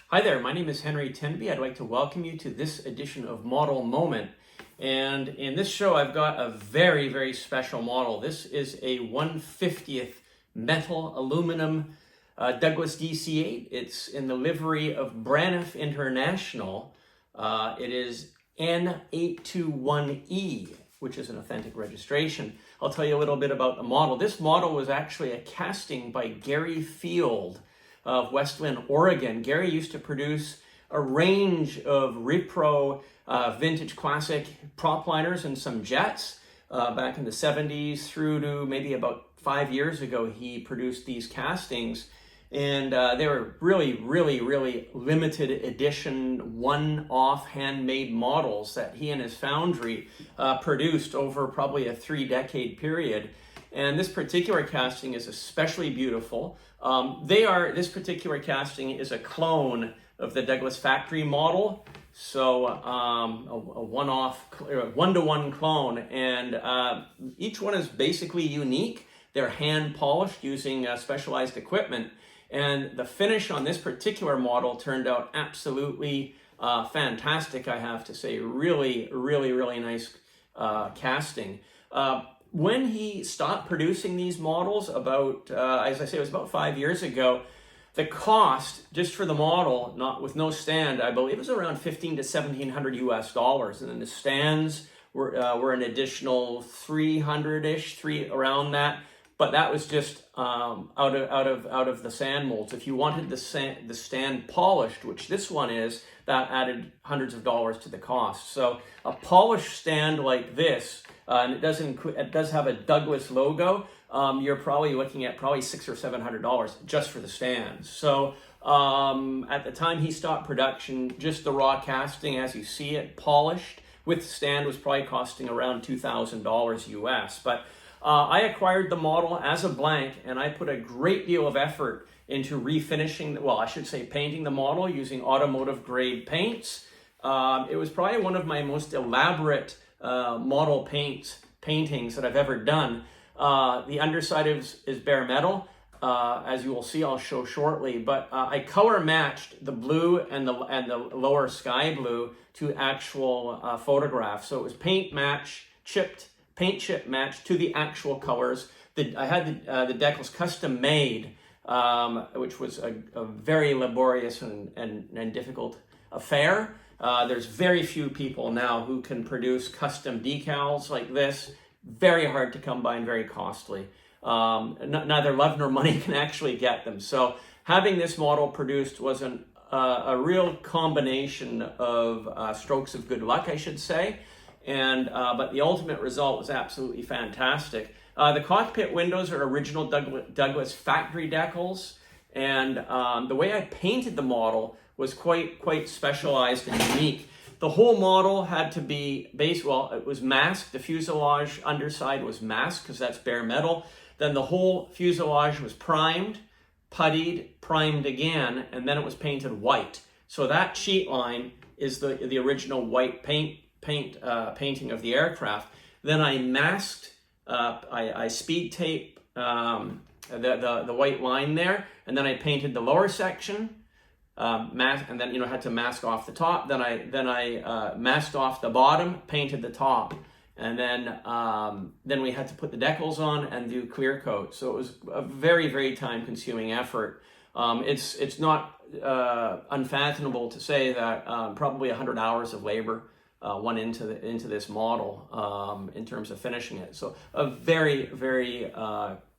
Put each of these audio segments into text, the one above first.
Hi there, my name is Henry Tenby. I'd like to welcome you to this edition of Model Moment. And in this show, I've got a very, very special model. This is a 1/50th metal aluminum Douglas DC-8. It's in the livery of Braniff International. It is N821E, which is an authentic registration. I'll tell you a little bit about the model. This model was actually a casting by Gary Field of West Linn, Oregon. Gary used to produce a range of repro vintage classic prop liners and some jets back in the 70s through to maybe about 5 years ago. He produced these castings, and they were really limited edition, one-off handmade models that he and his foundry produced over probably a 3-decade period. And this particular casting is especially beautiful. This particular casting is a clone of the Douglas factory model. So a one-to-one clone. And each one is basically unique. They're hand polished using specialized equipment. And the finish on this particular model turned out absolutely fantastic, I have to say. Really nice casting. When he stopped producing these models about, as I say, it was about 5 years ago, the cost just for the model, not with no stand, I believe was around $1,500 to $1,700 US, and then the stands were an additional 300-ish, around that. But that was just out of the sand molds. If you wanted the stand polished, which this one is, that added hundreds of dollars to the cost. So a polished stand like this, and it does have a Douglas logo. You're probably looking at $600 or $700 just for the stands. So at the time he stopped production, just the raw casting as you see it, polished with the stand, was probably costing around $2,000 US. But I acquired the model as a blank, and I put a great deal of effort into refinishing, painting the model using automotive grade paints. It was probably one of my most elaborate model paintings that I've ever done. The underside is bare metal, as you will see. I'll show shortly. But I color matched the blue and the lower sky blue to actual photographs. So it was paint chip match to the actual colors. I had the decals custom made, which was a very laborious and difficult affair. There's very few people now who can produce custom decals like this. Very hard to come by and very costly. Neither love nor money can actually get them. So having this model produced was a real combination of strokes of good luck, I should say. But the ultimate result was absolutely fantastic. The cockpit windows are original Douglas factory decals, and the way I painted the model was quite specialized and unique. The whole model had to be it was masked. The fuselage underside was masked because that's bare metal. Then the whole fuselage was primed, puttied, primed again, and then it was painted white. So that sheet line is the original white painting of the aircraft. Then I masked, I speed tape the white line there, and then I painted the lower section, and then had to mask off the top. Then I masked off the bottom, painted the top, and then we had to put the decals on and do clear coat. So it was a very time-consuming effort. It's not unfathomable to say that probably 100 hours of labor went into this model in terms of finishing it. So a very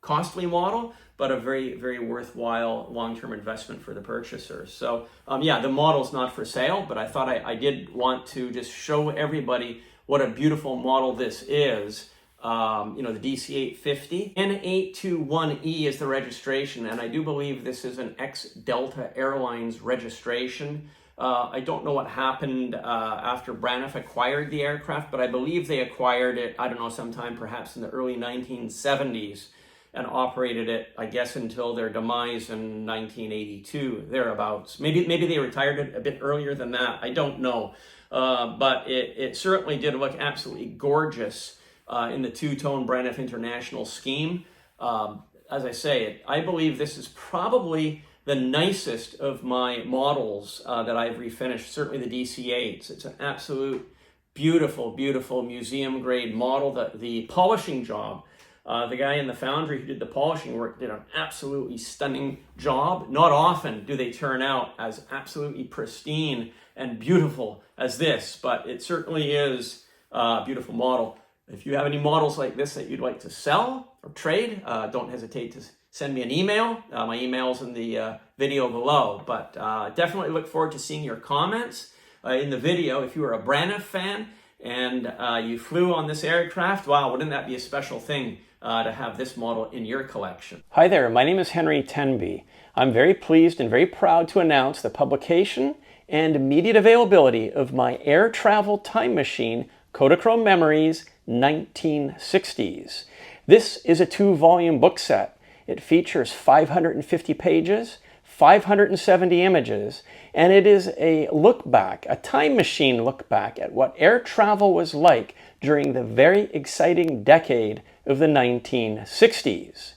costly model, but a very worthwhile long-term investment for the purchaser. So the model's not for sale, but I thought I did want to just show everybody what a beautiful model this is. The DC-850. N821E is the registration, and I do believe this is an ex-Delta Airlines registration. I don't know what happened after Braniff acquired the aircraft, but I believe they acquired it, sometime perhaps in the early 1970s, and operated it, I guess, until their demise in 1982, thereabouts. Maybe they retired it a bit earlier than that, I don't know. But it certainly did look absolutely gorgeous in the two-tone Braniff International scheme. As I say, I believe this is probably the nicest of my models that I've refinished, certainly the DC-8s. It's an absolute beautiful, beautiful museum grade model. The polishing job, the guy in the foundry who did the polishing work did an absolutely stunning job. Not often do they turn out as absolutely pristine and beautiful as this, but it certainly is a beautiful model. If you have any models like this that you'd like to sell or trade, don't hesitate to send me an email. My email's in the video below, but definitely look forward to seeing your comments in the video. If you are a Braniff fan and you flew on this aircraft, wow, wouldn't that be a special thing to have this model in your collection? Hi there, my name is Henry Tenby. I'm very pleased and very proud to announce the publication and immediate availability of my air travel time machine, Kodachrome Memories 1960s. This is a 2-volume book set. It features 550 pages, 570 images, and it is a look back, a time machine look back at what air travel was like during the very exciting decade of the 1960s.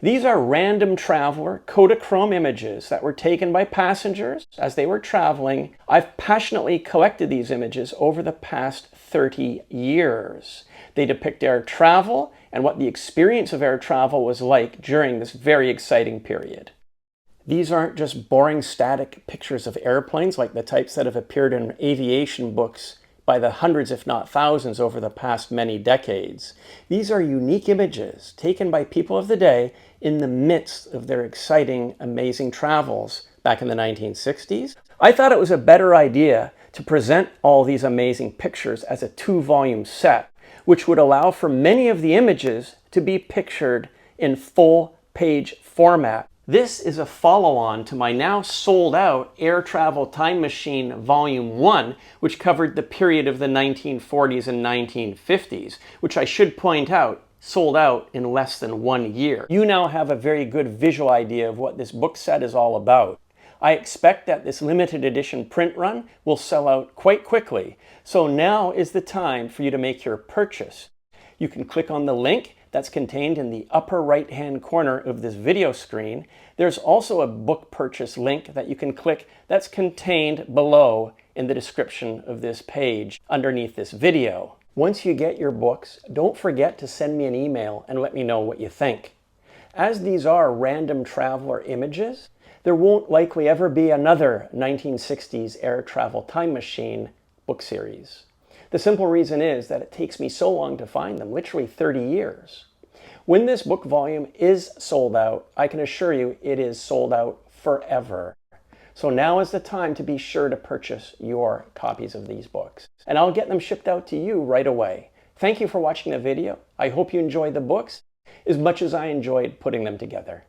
These are random traveler Kodachrome images that were taken by passengers as they were traveling. I've passionately collected these images over the past 30 years. They depict air travel and what the experience of air travel was like during this very exciting period. These aren't just boring static pictures of airplanes like the types that have appeared in aviation books by the hundreds if not thousands over the past many decades. These are unique images taken by people of the day in the midst of their exciting, amazing travels back in the 1960s. I thought it was a better idea to present all these amazing pictures as a 2-volume set, which would allow for many of the images to be pictured in full page format. This is a follow-on to my now sold-out Air Travel Time Machine Volume 1, which covered the period of the 1940s and 1950s, which I should point out sold out in less than 1 year. You now have a very good visual idea of what this book set is all about. I expect that this limited edition print run will sell out quite quickly, so now is the time for you to make your purchase. You can click on the link that's contained in the upper right-hand corner of this video screen. There's also a book purchase link that you can click that's contained below in the description of this page underneath this video. Once you get your books, don't forget to send me an email and let me know what you think. As these are random traveler images, there won't likely ever be another 1960s Air Travel Time Machine book series. The simple reason is that it takes me so long to find them, literally 30 years. When this book volume is sold out, I can assure you it is sold out forever. So now is the time to be sure to purchase your copies of these books. And I'll get them shipped out to you right away. Thank you for watching the video. I hope you enjoyed the books as much as I enjoyed putting them together.